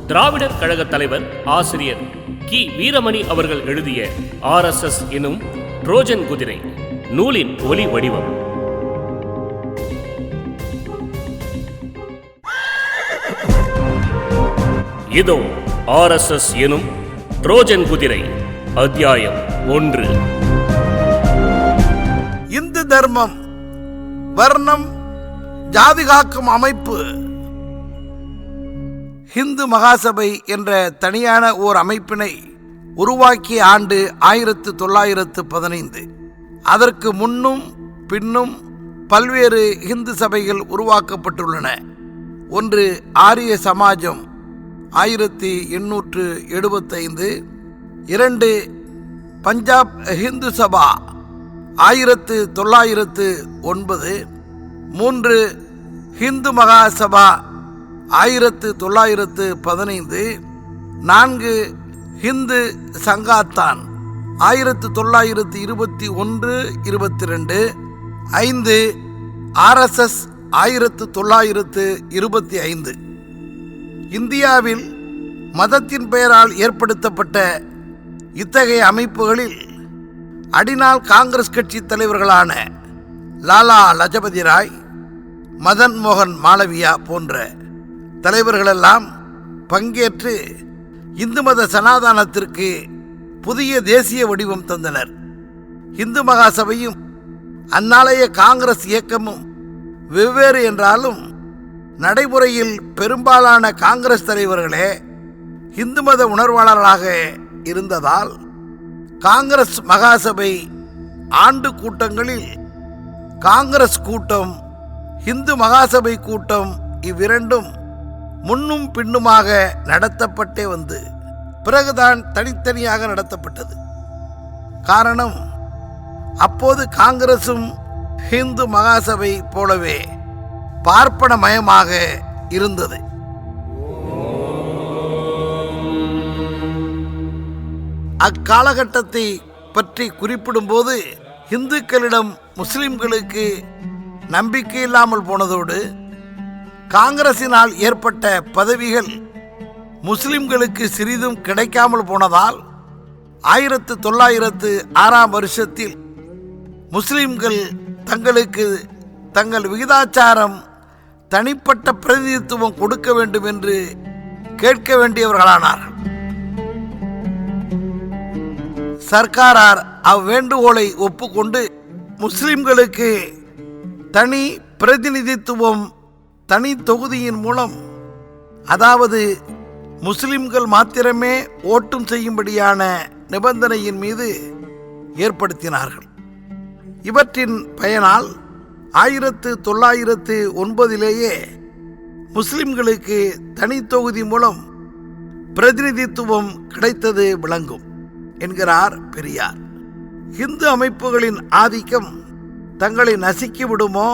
திராவிடர் கழக தலைவர் ஆசிரியர் கி. வீரமணி அவர்கள் எழுதிய RSS எனும் ட்ரோஜன் குதிரை நூலின் ஒலி வடிவம். இதோ RSS எனும் ட்ரோஜன் குதிரை அத்தியாயம் 1. இந்து தர்மம், வர்ணம், ஜாதி காக்கும் அமைப்பு. ஹிந்து மகாசபை என்ற தனியான ஓர் அமைப்பினை உருவாக்கிய ஆண்டு 1915. அதற்கு முன்னும் பின்னும் பல்வேறு இந்து சபைகள் உருவாக்கப்பட்டுள்ளன. ஒன்று ஆரிய சமாஜம் 1875, 2 பஞ்சாப் ஹிந்து சபா 1909, 3 ஹிந்து மகாசபா 1915, 4 ஹிந்து சங்காத்தான் 1921-22, 5 RSS 1925. இந்தியாவில் மதத்தின் பெயரால் ஏற்படுத்தப்பட்ட இத்தகைய அமைப்புகளில் அடிநாள் காங்கிரஸ் கட்சி தலைவர்களான லாலா லஜபதி ராய், மதன் மோகன் மாளவியா போன்ற தலைவர்களெல்லாம் பங்கேற்று இந்து மத சனாதானத்திற்கு புதிய தேசிய வடிவம் தந்தனர். இந்து மகாசபையும் அந்நாளைய காங்கிரஸ் இயக்கமும் வெவ்வேறு என்றாலும் நடைமுறையில் பெரும்பாலான காங்கிரஸ் தலைவர்களே இந்து மத உணர்வாளர்களாக இருந்ததால் காங்கிரஸ் மகாசபை ஆண்டு கூட்டங்களில் காங்கிரஸ் கூட்டம், இந்து மகாசபை கூட்டம் இவ்விரண்டும் முன்னும் பின்னுமாக நடத்தப்பட்டே வந்து பிறகுதான் தனித்தனியாக நடத்தப்பட்டது. காரணம், அப்போது காங்கிரசும் ஹிந்து மகாசபை போலவே பார்ப்பனமயமாக இருந்தது. அக்காலகட்டத்தை பற்றி குறிப்பிடும்போது இந்துக்களிடம் முஸ்லிம்களுக்கு நம்பிக்கை இல்லாமல் போனதோடு காங்கிரசினால் ஏற்பட்ட பதவிகள் முஸ்லிம்களுக்கு சிறிதும் கிடைக்காமல் போனதால் 1906ஆம் வருஷத்தில் முஸ்லிம்கள் தங்களுக்கு தங்கள் விகிதாச்சாரம் தனிப்பட்ட பிரதிநிதித்துவம் கொடுக்க வேண்டும் என்று கேட்க வேண்டியவர்களானார். சர்க்காரார் அவ்வேண்டுகோளை ஒப்புக்கொண்டு முஸ்லிம்களுக்கு தனி பிரதிநிதித்துவம் தனி தொகுதியின் மூலம், அதாவது முஸ்லிம்கள் மாத்திரமே ஓட்டும் செய்யும்படியான நிபந்தனையின் மீது ஏற்படுத்தினார்கள். இவற்றின் பயனால் 1909 முஸ்லிம்களுக்கு தனி தொகுதி மூலம் பிரதிநிதித்துவம் கிடைத்தது விளங்கும் என்கிறார் பெரியார். இந்து அமைப்புகளின் ஆதிக்கம் தங்களை நசுக்கி விடுமோ,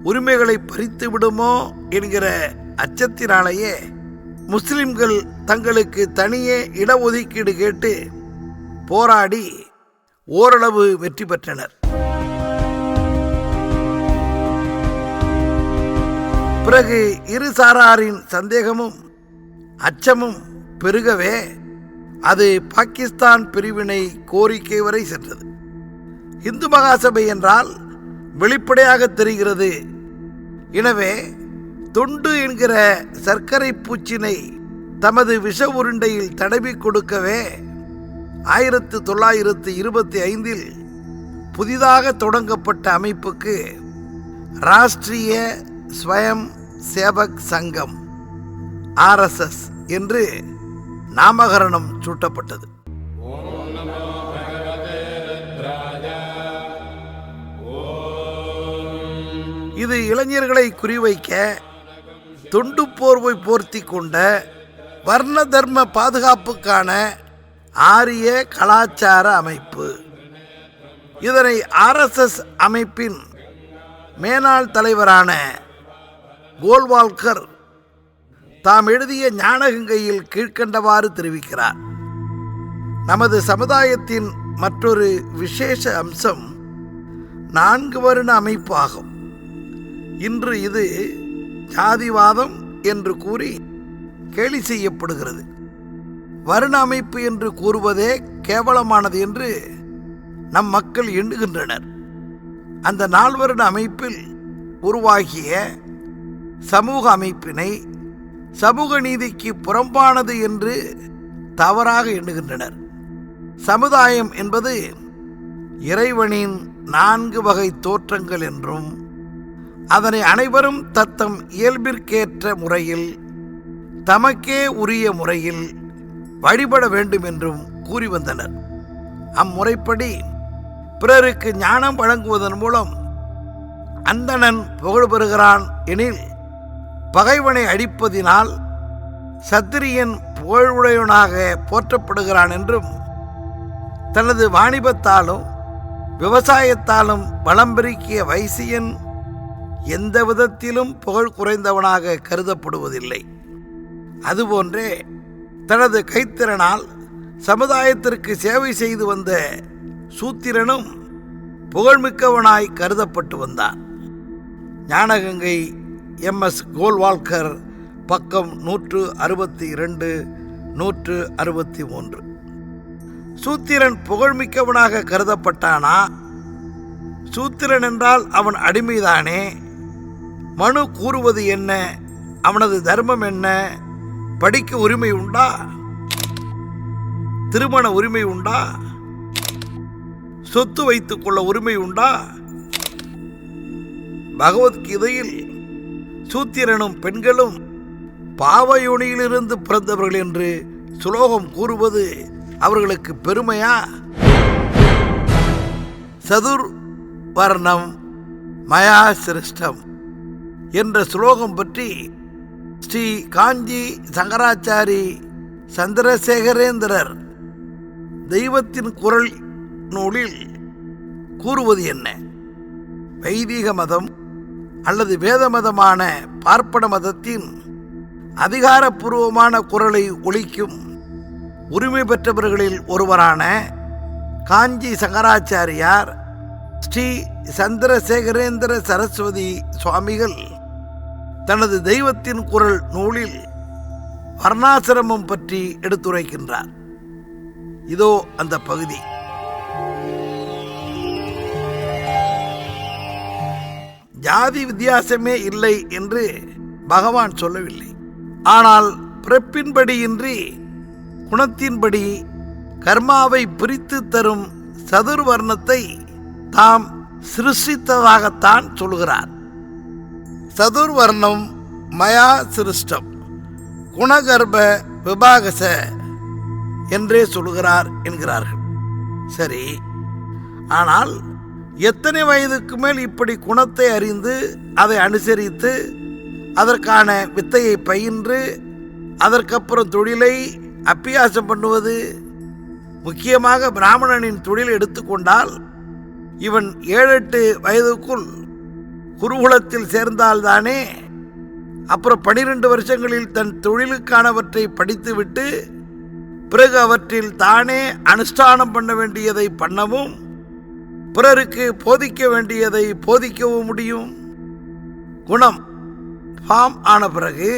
உரிமைகளை பறித்து விடுமோ என்கிற அச்சத்தினாலேயே முஸ்லிம்கள் தங்களுக்கு தனியே இடஒதுக்கீடு கேட்டு போராடி ஓரளவு வெற்றி பெற்றனர். பிறகு இரு சாராரின் சந்தேகமும் அச்சமும் பெருகவே அது பாகிஸ்தான் பிரிவினை கோரிக்கை வரை சென்றது. இந்து மகாசபை என்றால் வெளிப்படையாக தெரிகிறது. எனவே தொண்டு என்கிற சர்க்கரை பூச்சினை தமது விஷ உருண்டையில் தடவி கொடுக்கவே 1925 புதிதாக தொடங்கப்பட்ட அமைப்புக்கு ராஷ்டிரிய ஸ்வயம் சேவக் சங்கம் RSS என்று நாமகரணம் சூட்டப்பட்டது. இது இளைஞர்களை குறிவைக்க தொண்டு போர்வை போர்த்தி கொண்ட வர்ண தர்ம பாதுகாப்புக்கான ஆரிய கலாச்சார அமைப்பு. இதனை RSS அமைப்பின் மேனாள் தலைவரான கோல்வால்கர் தாம் எழுதிய ஞானகங்கையில் கீழ்க்கண்டவாறு தெரிவிக்கிறார். நமது சமுதாயத்தின் மற்றொரு விசேஷ அம்சம் 4 வருண அமைப்பு ஆகும். இன்று இது ஜாதிவாதம் என்று கூறி கேலி செய்யப்படுகிறது. வருண அமைப்பு என்று கூறுவதே கேவலமானது என்று நம் மக்கள் எண்ணுகின்றனர். அந்த நால்வருட அமைப்பில் உருவாகிய சமூக அமைப்பினை சமூக நீதிக்கு புறம்பானது என்று தவறாக எண்ணுகின்றனர். சமுதாயம் என்பது இறைவனின் 4 வகை தோற்றங்கள் என்றும் அதனை அனைவரும் தத்தம் இயல்பிற்கேற்ற முறையில் தமக்கே உரிய முறையில் வழிபட வேண்டும் என்றும் கூறி வந்தனர். அம்முறைப்படி பிறருக்கு ஞானம் வழங்குவதன் மூலம் அந்தணன் புகழ் பெறுகிறான் எனில், பகைவனை அழிப்பதினால் சத்திரியன் புகழுடையவனாக போற்றப்படுகிறான் என்றும், தனது வாணிபத்தாலும் விவசாயத்தாலும் வளம் பெருக்கிய வைசியன் எந்த விதத்திலும் புகழ் குறைந்தவனாக கருதப்படுவதில்லை. அதுபோன்றே தனது கைத்திறனால் சமுதாயத்திற்கு சேவை செய்து வந்த சூத்திரனும் புகழ்மிக்கவனாய் கருதப்பட்டு வந்தான். ஞானகங்கை MS கோல்வால்கர், பக்கம் 162, 163. சூத்திரன் புகழ்மிக்கவனாக கருதப்பட்டானா? சூத்திரன் என்றால் அவன் அடிமைதானே. மனு கூறுவது என்ன? அவனது தர்மம் என்ன? படிக்க உரிமை உண்டா? திருமண உரிமை உண்டா? சொத்து வைத்துக் கொள்ள உரிமை உண்டா? பகவத்கீதையில் சூத்திரனும் பெண்களும் பாவயோனியிலிருந்து பிறந்தவர்கள் என்று சுலோகம் கூறுவது அவர்களுக்கு பெருமையா? சதுர் வர்ணம் மயா சிருஷ்டம் என்ற சுலோகம் பற்றி ஸ்ரீ காஞ்சி சங்கராச்சாரி சந்திரசேகரேந்திரர் தெய்வத்தின் குரல் நூலில் கூறுவது என்ன? வைதிக மதம் அல்லது வேத மதமான பார்ப்பன மதத்தின் அதிகாரப்பூர்வமான குரலை ஒலிக்கும் உரிமை பெற்றவர்களில் ஒருவரான காஞ்சி சங்கராச்சாரியார் ஸ்ரீ சந்திரசேகரேந்திர சரஸ்வதி சுவாமிகள் தனது தெய்வத்தின் குரல் நூலில் வர்ணாசிரமம் பற்றி எடுத்துரைக்கின்றார். இதோ அந்த பகுதி. ஜாதி வித்தியாசமே இல்லை என்று பகவான் சொல்லவில்லை. ஆனால் பிறப்பின்படியின்றி குணத்தின்படி கர்மாவை பிரித்து தரும் சதுர்வர்ணத்தை தாம் சிருஷ்டித்ததாகத்தான் சொல்கிறார். சதுர்வர்ணம் மயா சிருஷ்டம் குணகர்ப விபாகச என்றே சொல்கிறார் என்கிறார்கள். சரி, ஆனால் எத்தனை வயதுக்கு மேல் இப்படி குணத்தை அறிந்து அதை அனுசரித்து அதற்கான வித்தையை பயின்று அதற்கப்புறம் தொழிலை அபியாசம் பண்ணுவது? முக்கியமாக பிராமணனின் தொழில் எடுத்துக்கொண்டால் இவன் 7-8 வயதுக்குள் குருகுலத்தில் சேர்ந்தால்தானே அப்புறம் 12 வருஷங்களில் தன் தொழிலுக்கானவற்றை படித்துவிட்டு பிறகு அவற்றில் தானே அனுஷ்டானம் பண்ண வேண்டியதை பண்ணவும் பிறருக்கு போதிக்க வேண்டியதை போதிக்கவும் முடியும். குணம் ஃபார்ம் ஆன பிறகு,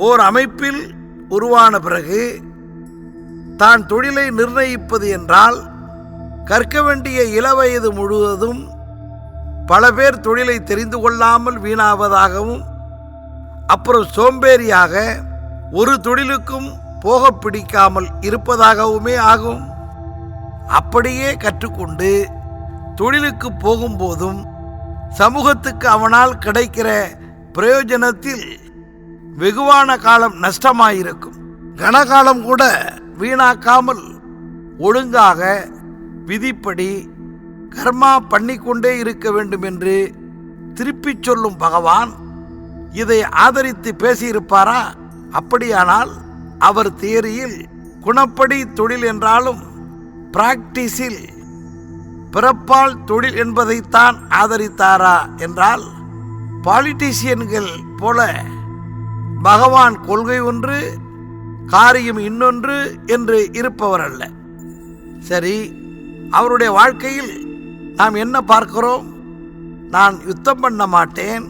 ஓர் அமைப்பில் உருவான பிறகு தான் தொழிலை நிர்ணயிப்பது என்றால் கற்க வேண்டிய இளவயது முழுவதும் பல பேர் தொழிலை தெரிந்து கொள்ளாமல் வீணாவதாகவும் அப்புறம் சோம்பேறியாக ஒரு தொழிலுக்கும் போக பிடிக்காமல் இருப்பதாகவுமே ஆகும். அப்படியே கற்றுக்கொண்டு தொழிலுக்கு போகும்போதும் சமூகத்துக்கு அவனால் கிடைக்கிற பிரயோஜனத்தில் வெகுவான காலம் நஷ்டமாயிருக்கும். கனகாலம் கூட வீணாக்காமல் ஒழுங்காக விதிப்படி கர்மா பண்ணிக்கொண்டே இருக்க வேண்டும் என்று திருப்பிச் சொல்லும் பகவான் இதை ஆதரித்து பேசியிருப்பாரா? அப்படியானால் அவர் தியரியில் குணப்படி தொழில் என்றாலும் பிராக்டிஸில் பிறப்பால் தொழில் என்பதைத்தான் ஆதரித்தாரா என்றால், பாலிட்டிஷியன்கள் போல பகவான் கொள்கை ஒன்று காரியம் இன்னொன்று என்று இருப்பவர் அல்ல. சரி, அவருடைய வாழ்க்கையில் நாம் என்ன பார்க்கிறோம்? நான் யுத்தம் பண்ண மாட்டேன்,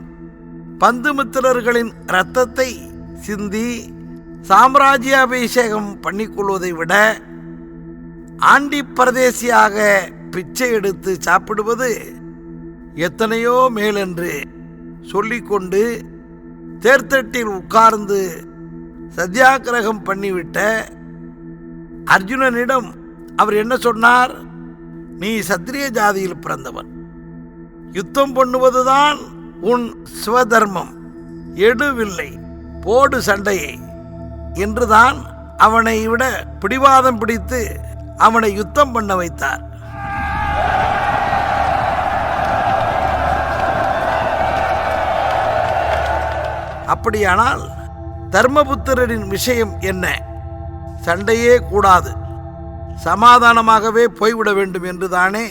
பந்துமித்திரர்களின் இரத்தத்தை சிந்தி சாம்ராஜ்யாபிஷேகம் பண்ணிக்கொள்வதை விட ஆண்டி பிரதேசியாக பிச்சை எடுத்து சாப்பிடுவது எத்தனையோ மேலென்று சொல்லிக்கொண்டு தேர்தட்டில் உட்கார்ந்து சத்தியாகிரகம் பண்ணிவிட்ட அர்ஜுனனிடம் அவர் என்ன சொன்னார்? நீ சத்திரிய ஜாதியில் பிறந்தவன், யுத்தம் பண்ணுவதுதான் உன் சிவதர்மம், எடுவில்லை, போடு சண்டையை என்றுதான் அவனை விட பிடிவாதம் பிடித்து அவனை யுத்தம் பண்ண வைத்தார். அப்படியானால் தர்மபுத்திரரின் விஷயம் என்ன? சண்டையே கூடாது, சமாதானமாகவே போய்விட வேண்டும் என்றுதானே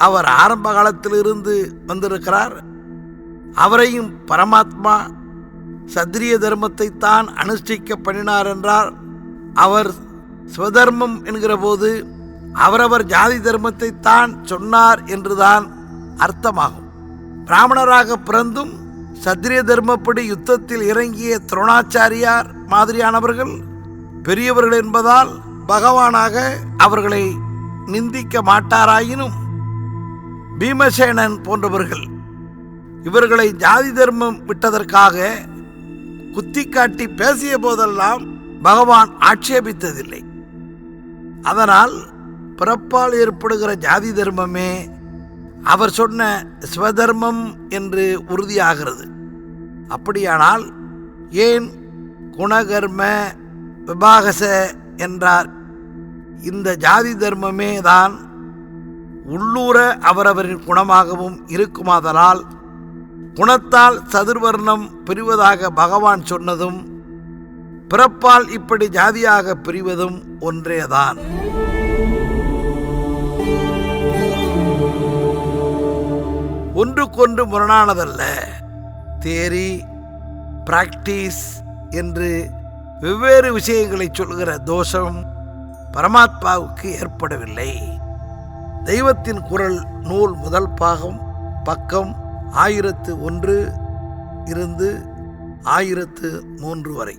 அவர் ஆரம்ப காலத்திலிருந்து வந்திருக்கிறார். அவரையும் பரமாத்மா சத்திரிய தர்மத்தை தான் அனுஷ்டிக்க பண்ணினார் என்றார். அவர் ஸ்வதர்மம் என்கிற போது அவரவர் ஜாதி தர்மத்தை தான் சொன்னார் என்றுதான் அர்த்தமாகும். பிராமணராக பிறந்தும் சத்திரிய தர்மப்படி யுத்தத்தில் இறங்கிய துரோணாச்சாரியார் மாதிரியானவர்கள் பெரியவர்கள் என்பதால் பகவானாக அவர்களை நிந்திக்க மாட்டாராயினும் பீமசேனன் போன்றவர்கள் இவர்களை ஜாதி தர்மம் விட்டதற்காக குத்தி காட்டி பேசிய போதெல்லாம் பகவான் ஆட்சேபித்ததில்லை. அதனால் பிறப்பால் ஏற்படுகிற ஜாதி தர்மமே அவர் சொன்ன ஸ்வதர்மம் என்று உறுதியாகிறது. அப்படியானால் ஏன் குணகர்ம விபாகச என்றார்? இந்த ஜாதி தர்மமே தான் உள்ளூர அவரவரின் குணமாகவும் இருக்குமாதலால் குணத்தால் சதுர்வர்ணம் பிரிவதாக பகவான் சொன்னதும் பிறப்பால் இப்படி ஜாதியாக பிரிவதும் ஒன்றேதான். ஒன்றுக்கொன்று முரணானதல்ல. தியரி, பிராக்டிஸ் என்று வெவ்வேறு விஷயங்களை சொல்கிற தோஷம் பரமாத்மாவுக்கு ஏற்படவில்லை. தெய்வத்தின் குரல் நூல் முதல் பாகம் பக்கம் 1001 இருந்து 1003 வரை.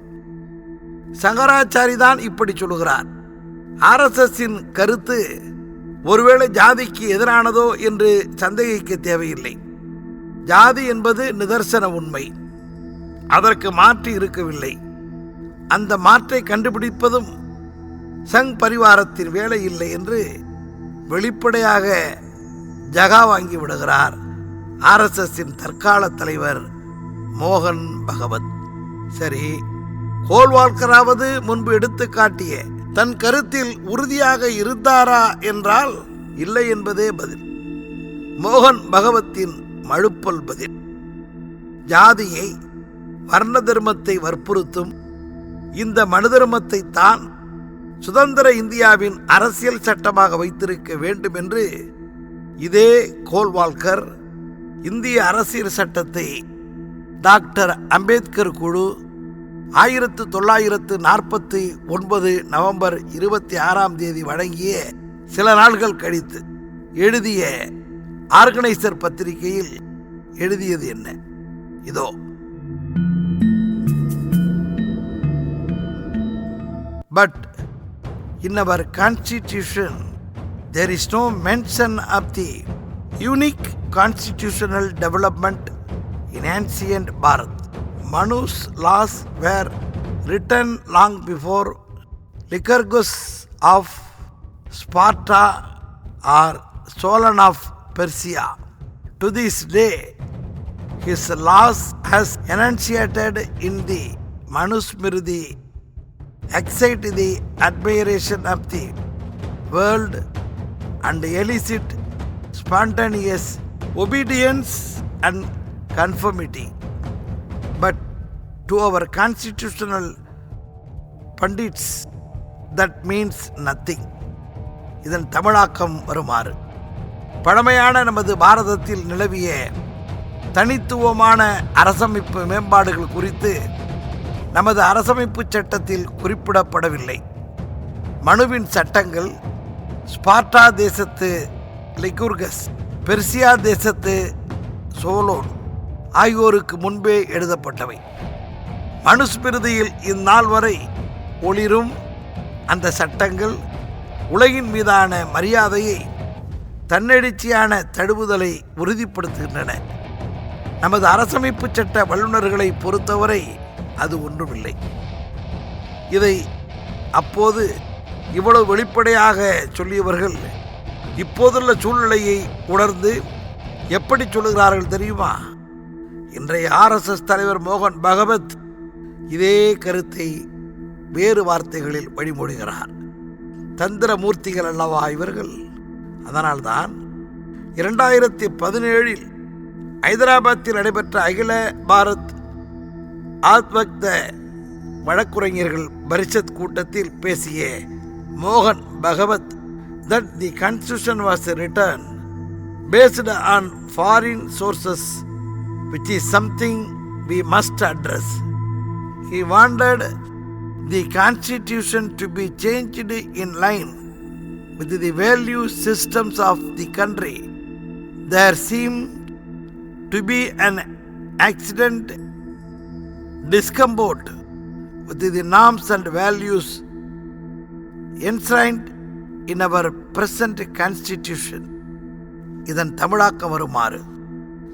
சங்கராச்சாரி தான் இப்படி சொல்கிறார். ஆர்எஸ்எஸின் கருத்து ஒருவேளை ஜாதிக்கு எதிரானதோ என்று சந்தேகிக்க தேவையில்லை. ஜாதி என்பது நிதர்சன உண்மை, அதற்கு மாற்று இருக்கவில்லை. அந்த மாற்றை கண்டுபிடிப்பதும் சங் பரிவாரத்தின் வேலை இல்லை என்று வெளிப்படையாக ஜகா வாங்கி விடுகிறார் ஆர்எஸ்எஸின் தற்கால தலைவர் மோகன் பகவத். சரி, கோல்வால்கராவது முன்பு எடுத்து காட்டிய தன் கருத்தில் உறுதியாக இருந்தாரா என்றால் இல்லை என்பதே பதில். மோகன் பகவத்தின் மழுப்பல் பதில். ஜாதியை, வர்ண தர்மத்தை வற்புறுத்தும் இந்த மனு தர்மத்தை தான் சுதந்திர இந்தியாவின் அரசியல் சட்டமாக வைத்திருக்க வேண்டும் என்று இதே கோல்வால்கர் இந்திய அரசியல் சட்டத்தை டாக்டர் அம்பேத்கர் குழு 1949 நவம்பர் 26 வழங்கிய சில நாள்கள் கழித்து எழுதிய ஆர்கனைசர் பத்திரிகையில் எழுதியது என்ன? இதோ. But in our constitution there is no mention of the unique constitutional development in ancient Bharat. Manu's laws were written long before Lycurgus of Sparta or Solon of Persia. To this day, his laws as enunciated in the Manusmriti excite the admiration of the world and elicit spontaneous obedience and conformity. But to our constitutional pundits that means nothing. இதன் தமிழாக்கம் வருமாறு: பழமையான நமது பாரதத்தில் நிலவிய தனித்துவமான அரசமைப்பு மேம்பாடுகள் குறித்து நமது அரசமைப்பு சட்டத்தில் குறிப்பிடப்படவில்லை. மனுவின் சட்டங்கள் ஸ்பார்ட்டா தேசத்து லிகுர்கஸ், பெர்சியா தேசத்து சோலோன் ஆகியோருக்கு முன்பே எழுதப்பட்டவை. மனுஸ்மிருதியில் இந்நாள் வரை ஒளிரும் அந்த சட்டங்கள் உலகின் மீதான மரியாதையை, தன்னெழுச்சியான தழுவுதலை உறுதிப்படுத்துகின்றன. நமது அரசமைப்பு சட்ட வல்லுநர்களை பொறுத்தவரை அது ஒன்றுமில்லை. இதை அப்போது இவ்வளவு வெளிப்படையாக சொல்லியவர்கள் இப்போதுள்ள சூழ்நிலையை உணர்ந்து எப்படி சொல்லுகிறார்கள் தெரியுமா? இன்றைய RSS தலைவர் மோகன் பகவத் இதே கருத்தை வேறு வார்த்தைகளில் வழிமொழிகிறார். தந்திர மூர்த்திகள் அல்லவா இவர்கள்? அதனால்தான் 2017 ஐதராபாத்தில் நடைபெற்ற அகில பாரத் ஆத்வக்த வழக்குரைஞர்கள் பரிஷத் கூட்டத்தில் பேசிய மோகன் பகவத் that the constitution was written based on foreign sources, which is something we must address. He wanted the constitution to be changed in line with the value systems of the country. There seemed to be an accident discomport with the norms and values enshrined in our present constitution. இதன் தமிழாக்கம் வருமாறு: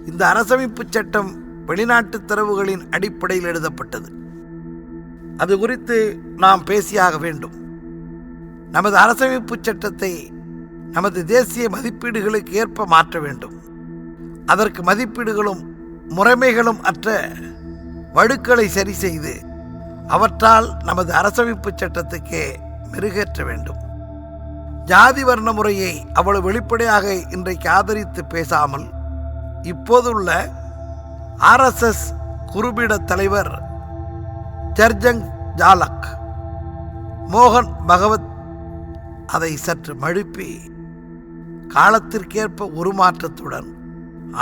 இந்த அரசமைப்பு சட்டம் வெளிநாட்டு தரவுகளின் அடிப்படையில் எழுதப்பட்டது. அது குறித்து நாம் பேசியாக வேண்டும். நமது அரசமைப்பு சட்டத்தை நமது தேசிய மதிப்பீடுகளுக்கு ஏற்ப மாற்ற வேண்டும். அதற்கு மதிப்பீடுகளும் முறைமைகளும் அற்ற வடுக்களை சரி செய்து அவற்றால் நமது அரசமைப்பு சட்டத்துக்கே மெருகேற்ற வேண்டும். ஜாதி வர்ண முறையை அவ்வளவு வெளிப்படையாக இன்றைக்கு ஆதரித்து பேசாமல் இப்போதுள்ள RSS குருபீட தலைவர் ஜர்ஜங் ஜாலக் மோகன் பகவத் அதை சற்று மழுப்பி காலத்திற்கேற்ப உருமாற்றத்துடன்,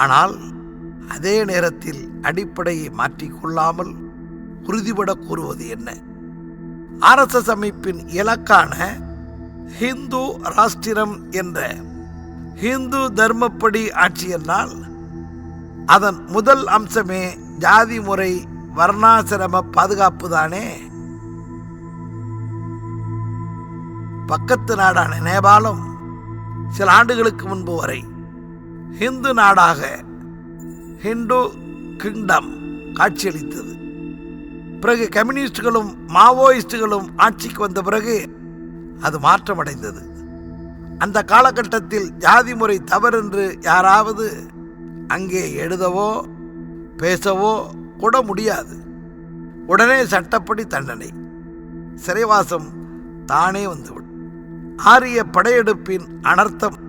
ஆனால் அதே நேரத்தில் அடிப்படையை மாற்றிக்கொள்ளாமல் உறுதிபட கூறுவது என்ன? RSS அமைப்பின் இலக்கான ஹிந்து ராஷ்டிரம் என்ற ஹிந்து தர்மப்படி ஆட்சி என்றால் அதன் முதல் அம்சமே ஜாதி முறை வர்ணாசிரம பாதுகாப்பு தானே. பக்கத்து நாடான நேபாளம் சில ஆண்டுகளுக்கு முன்பு வரை ஹிந்து நாடாக ஹிந்து கிங்டம் காட்சியளித்தது. பிறகு கம்யூனிஸ்டுகளும் மாவோயிஸ்டுகளும் ஆட்சிக்கு வந்த பிறகு அது மாற்றமடைந்தது. அந்த காலகட்டத்தில் ஜாதி முறை தவறென்று யாராவது அங்கே எழுதவோ பேசவோ கூட முடியாது. உடனே சட்டப்படி தண்டனை, சிறைவாசம் தானே வந்துவிடும். ஆரிய படையெடுப்பின் அனர்த்தம்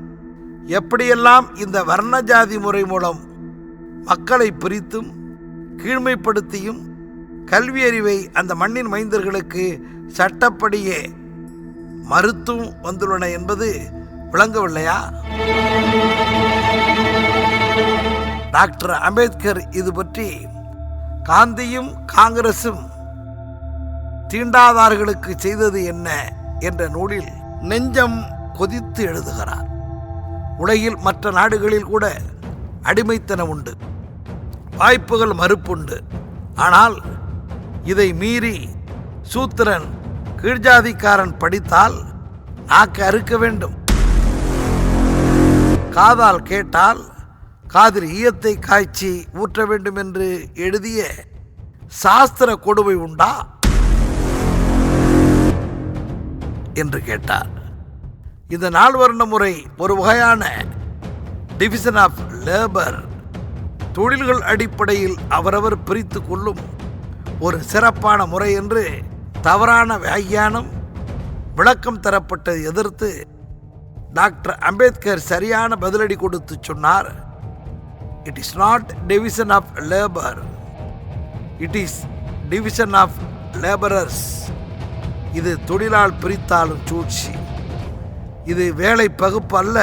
எப்படியெல்லாம் இந்த வர்ண ஜாதி முறை மூலம் மக்களை பிரித்தும் கீழ்மைப்படுத்தியும் கல்வி அறிவை அந்த மண்ணின் மைந்தர்களுக்கு சட்டப்படியே மறுத்தும் வந்துள்ளன என்பது விளங்கவில்லையா? டாக்டர் அம்பேத்கர் இது பற்றி காந்தியும் காங்கிரசும் தீண்டாதார்களுக்கு செய்தது என்ன என்ற நூலில் நெஞ்சம் கொதித்து எழுதுகிறார். உலகில் மற்ற நாடுகளில் கூட அடிமைத்தனம் உண்டு, வாய்ப்புகள் மறுப்புண்டு. ஆனால் இதை மீறி சூத்திரன் கீழ்ஜாதிக்காரன் படித்தால் நாக்கு அறுக்க வேண்டும். காதால் கேட்டால் காதில் ஈயத்தை காய்ச்சி ஊற்ற வேண்டும் என்று எழுதிய சாஸ்திர கொடுமை உண்டா என்று கேட்டார். இந்த நால்வர்ண முறை ஒரு வகையான டிவிஷன் ஆஃப் லேபர், தொழில்கள் அடிப்படையில் அவரவர் பிரித்து கொள்ளும் ஒரு சிறப்பான முறை என்று தவறான வியாக்கியானம் விளக்கம் தரப்பட்டதை எதிர்த்து டாக்டர் அம்பேத்கர் சரியான பதிலடி கொடுத்து சொன்னார். It is not division of labour, it is division of labourers. இது தொழிலால் பிரித்தாலும் சூழ்ச்சி. இது வேலை பகுப்பு அல்ல,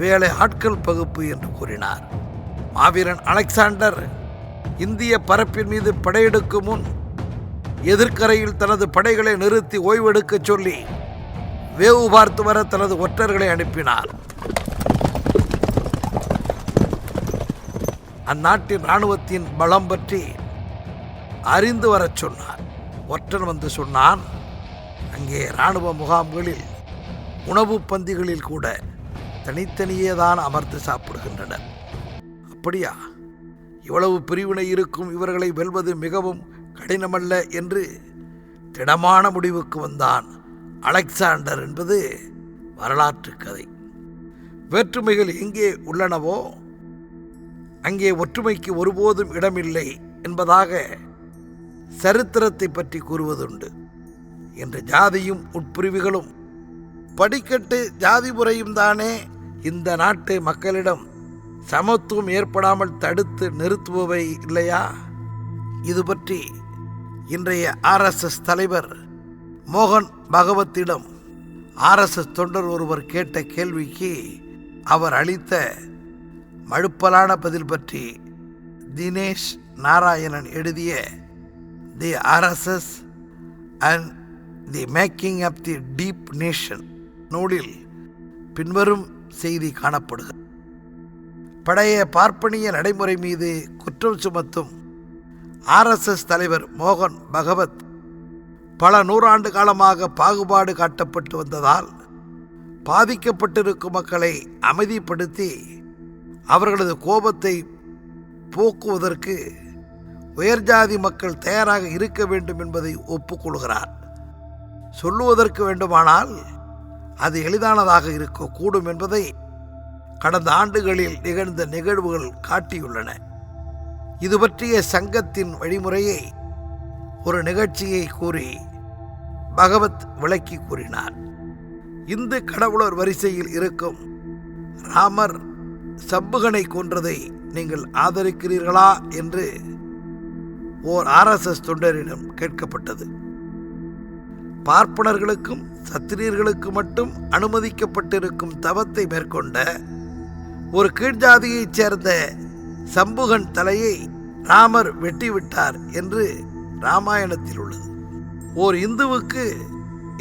வேலை ஆட்கள் பகுப்பு என்று கூறினார். மாவீரன் அலெக்சாண்டர் இந்திய பரப்பின் மீது படையெடுக்கும் முன் எதிர்க்கரையில் தனது படைகளை நிறுத்தி ஓய்வெடுக்க சொல்லி வேவு பார்த்து வர தனது ஒற்றர்களை அனுப்பினார். அந்நாட்டின் இராணுவத்தின் பலம் பற்றி அறிந்து வரச் சொன்னார். ஒற்றன் வந்து சொன்னான், அங்கே இராணுவ முகாம்களில் உணவு பந்திகளில் கூட தனித்தனியே தான் அமர்ந்து சாப்பிடுகின்றனர். அப்படியா? இவ்வளவு பிரிவினை இருக்கும் இவர்களை வெல்வது மிகவும் கடினமல்ல என்று திடமான முடிவுக்கு வந்தான் அலெக்சாண்டர் என்பது வரலாற்று கதை. வேற்றுமைகள் எங்கே உள்ளனவோ அங்கே ஒற்றுமைக்கு ஒருபோதும் இடமில்லை என்பதாக சரித்திரத்தை பற்றி கூறுவதுண்டு. என்ற ஜாதியும் உட்பிரிவுகளும் படிக்கட்டு ஜாதி முறையும் தானே இந்த நாட்டு மக்களிடம் சமத்துவம் ஏற்படாமல் தடுத்து நிறுத்துபவை இல்லையா? இது பற்றி இன்றைய RSS தலைவர் மோகன் பகவத்திடம் RSS தொண்டர் ஒருவர் கேட்ட கேள்விக்கு அவர் அளித்த மழுப்பலான பதில் பற்றி தினேஷ் நாராயணன் எழுதிய the RSS and the making of the deep nation நூலில் பின்வரும் செய்தி காணப்படுகிறது. பழைய பார்ப்பனிய நடைமுறை மீது குற்றம் சுமத்தும் RSS தலைவர் மோகன் பகவத் பல நூறாண்டு காலமாக பாகுபாடு காட்டப்பட்டு வந்ததால் பாதிக்கப்பட்டிருக்கும் மக்களை அமைதிப்படுத்தி அவர்களது கோபத்தை போக்குவதற்கு உயர்ஜாதி மக்கள் தயாராக இருக்க வேண்டும் என்பதை ஒப்புக்கொள்கிறார். சொல்லுவதற்கு வேண்டுமானால் அது எளிதானதாக இருக்கக்கூடும் என்பதை கடந்த ஆண்டுகளில் நிகழ்ந்த நிகழ்வுகள் காட்டியுள்ளன. இது பற்றிய சங்கத்தின் வழிமுறையை ஒரு நிகழ்ச்சியை கூறி பகவத் விளக்கி கூறினார். இந்து கடவுளர் வரிசையில் இருக்கும் ராமர் சம்புகனை கொன்றதை நீங்கள் ஆதரிக்கிறீர்களா என்று ஓர் RSS தொண்டரிடம் கேட்கப்பட்டது. பார்ப்பனர்களுக்கும் சத்திரியர்களுக்கு மட்டும் அனுமதிக்கப்பட்டிருக்கும் தவத்தை மேற்கொண்ட ஒரு கீழ்ஜாதியைச் சேர்ந்த சம்புகன் தலையை ராமர் வெட்டிவிட்டார் என்று ராமாயணத்தில் உள்ளது. ஓர் இந்துவுக்கு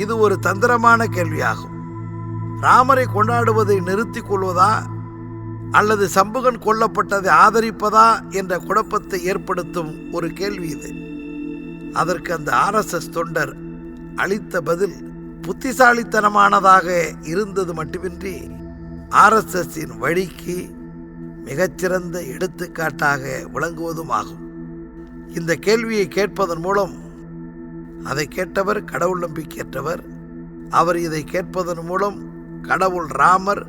இது ஒரு தந்திரமான கேள்வியாகும். ராமரை கொண்டாடுவதை நிறுத்திக் கொள்வதா அல்லது சம்புகன் கொல்லப்பட்டதை ஆதரிப்பதா என்ற குழப்பத்தை ஏற்படுத்தும் ஒரு கேள்வி இது. அதற்கு அந்த RSS தொண்டர் அளித்த பதில் புத்திசாலித்தனமானதாக இருந்தது மட்டுமின்றி RSSஇன் வழிக்கு மிகச்சிறந்த எடுத்துக்காட்டாக விளங்குவதும் ஆகும். இந்த கேள்வியை கேட்பதன் மூலம் அதை கேட்டவர் கடவுள் நம்பிக்கையற்றவர். அவர் இதை கேட்பதன் மூலம் கடவுள் ராமர்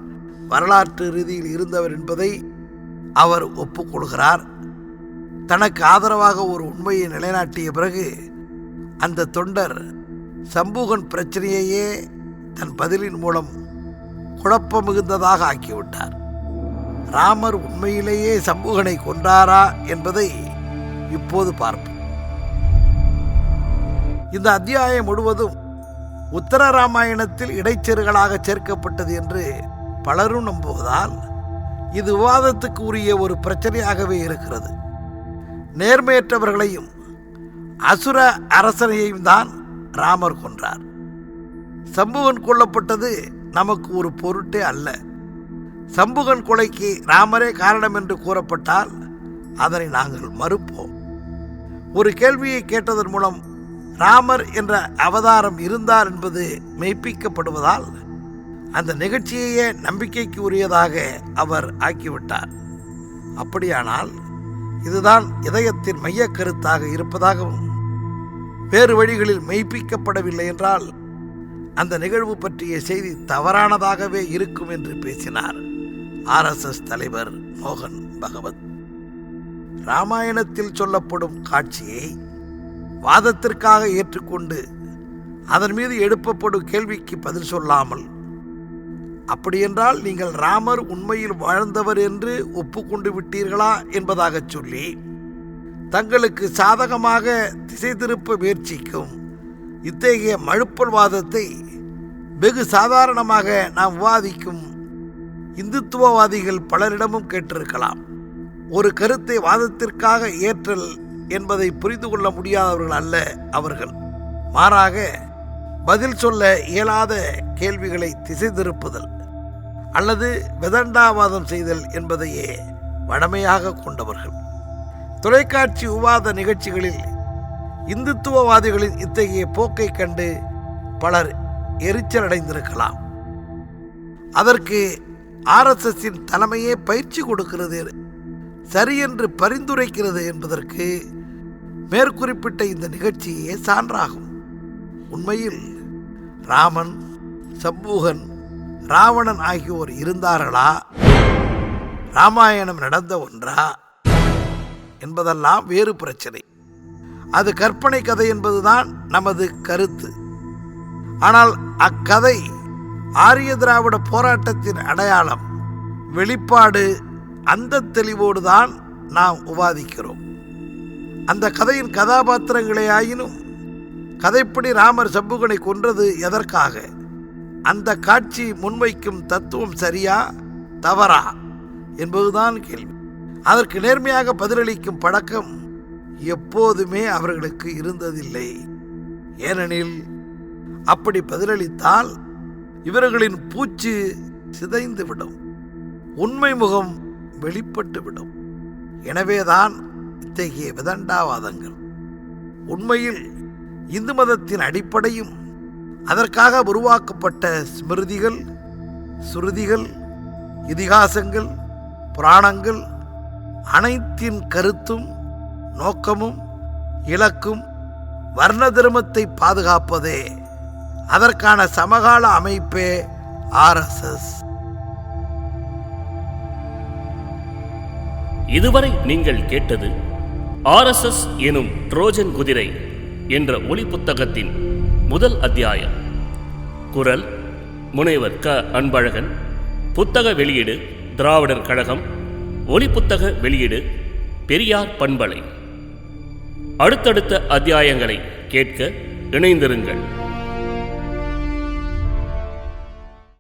வரலாற்று ரீதியில் இருந்தவர் என்பதை அவர் ஒப்புக்கொள்கிறார். தனக்கு ஆதரவாக ஒரு உண்மையை நிலைநாட்டிய பிறகு அந்த தொண்டர் சம்புகன் பிரச்சனையையே தன் பதிலின் மூலம் குழப்பம் மிகுந்ததாக ஆக்கிவிட்டார். ராமர் உண்மையிலேயே சம்புகனை கொன்றாரா என்பதை இப்போது பார்ப்போம். இந்த அத்தியாயம் முழுவதும் உத்தர ராமாயணத்தில் இடைச்செருகளாக சேர்க்கப்பட்டது என்று பலரும் நம்புவதால் இது விவாதத்துக்கு உரிய ஒரு பிரச்சனையாகவே இருக்கிறது. நேர்மையற்றவர்களையும் அசுர அரசனையும் தான் ராமர் கொன்றார். சம்புகன் கொல்லப்பட்டது நமக்கு ஒரு பொருட்டே அல்ல. சம்புகன் கொலைக்கு ராமரே காரணம் என்று கூறப்பட்டால் அதனை நாங்கள் மறுப்போம். ஒரு கேள்வியை கேட்டதன் மூலம் ராமர் என்ற அவதாரம் இருந்தார் என்பது மெய்ப்பிக்கப்படுவதால் அந்த நிகழ்ச்சியையே நம்பிக்கைக்கு உரியதாக அவர் ஆக்கிவிட்டார். அப்படியானால் இதுதான் இதயத்தின் மைய கருத்தாக இருப்பதாகவும் வேறு வழிகளில் மெய்ப்பிக்கப்படவில்லை என்றால் அந்த நிகழ்வு பற்றிய செய்தி தவறானதாகவே இருக்கும் என்று பேசினார் RSS தலைவர் மோகன் பகவத். ராமாயணத்தில் சொல்லப்படும் காட்சியை வாதத்திற்காக ஏற்றுக்கொண்டு அதன் மீது எழுப்பப்படும் கேள்விக்கு பதில் சொல்லாமல், அப்படியென்றால் நீங்கள் ராமர் உண்மையில் வாழ்ந்தவர் என்று ஒப்புக்கொண்டு விட்டீர்களா என்பதாக சொல்லி தங்களுக்கு சாதகமாக திசை திருப்ப முயற்சிக்கும் இத்தகைய மழுப்பல் வாதத்தை வெகு சாதாரணமாக நாம் விவாதிக்கும் இந்துத்துவவாதிகள் பலரிடமும் கேட்டிருக்கலாம். ஒரு கருத்தை வாதத்திற்காக ஏற்றல் என்பதை புரிந்து கொள்ள முடியாதவர்கள் அல்ல அவர்கள். மாறாக பதில் சொல்ல இயலாத கேள்விகளை திசை திருப்புதல் அல்லது விதண்டாவாதம் செய்தல் என்பதையே வழமையாக கொண்டவர்கள். தொலைக்காட்சி விவாத நிகழ்ச்சிகளில் இந்துத்துவவாதிகளின் இத்தகைய போக்கை கண்டு பலர் எரிச்சல் அடைந்திருக்கலாம். அதற்கு ஆர்எஸ்எஸின் தலைமையே பயிற்சி கொடுக்கிறது, சரியென்று பரிந்துரைக்கிறது என்பதற்கு மேற்குறிப்பிட்ட இந்த நிகழ்ச்சியே சான்றாகும். உண்மையில் ராமன், சம்பூகன், ராவணன் ஆகியோர் இருந்தார்களா, ராமாயணம் நடந்த ஒன்றா என்பதெல்லாம் வேறு பிரச்சனை. அது கற்பனை கதை என்பதுதான் நமது கருத்து. ஆனால் அக்கதை ஆரிய திராவிட போராட்டத்தின் அடையாளம், வெளிப்பாடு. அந்த தெளிவோடு தான் நாம் விவாதிக்கிறோம். அந்த கதையின் கதாபாத்திரங்களே ஆயினும் கதைப்படி ராமர் சம்புகனை கொன்றது எதற்காக? அந்த காட்சி முன்வைக்கும் தத்துவம் சரியா தவறா என்பதுதான் கேள்வி. அதற்கு நேர்மையாக பதிலளிக்கும் பழக்கம் எப்போதுமே அவர்களுக்கு இருந்ததில்லை. ஏனெனில் அப்படி பதிலளித்தால் இவர்களின் பூச்சு சிதைந்துவிடும், உண்மை முகம் வெளிப்பட்டுவிடும். எனவேதான் இத்தகைய விதண்டாவாதங்கள். உண்மையில் இந்து மதத்தின் அடிப்படையும் அதற்காக உருவாக்கப்பட்ட ஸ்மிருதிகள், சுருதிகள், இதிகாசங்கள், புராணங்கள் அனைத்தின் கருத்தும் நோக்கமும் இலக்கும் வர்ண தர்மத்தை பாதுகாப்பதே. அதற்கான சமகால அமைப்பே ஆர்எஸ்எஸ். இதுவரை நீங்கள் கேட்டது ஆர்எஸ்எஸ் எனும் ட்ரோஜன் குதிரை என்ற ஒலி புத்தகத்தின் முதல் அத்தியாயம். குரல் முனைவர் க. அன்பழகன். புத்தக வெளியீடு திராவிடர் கழகம். ஒலி புத்தக வெளியீடு பெரியார் பண்பலை. அடுத்தடுத்த அத்தியாயங்களை கேட்க இணைந்திருங்கள்.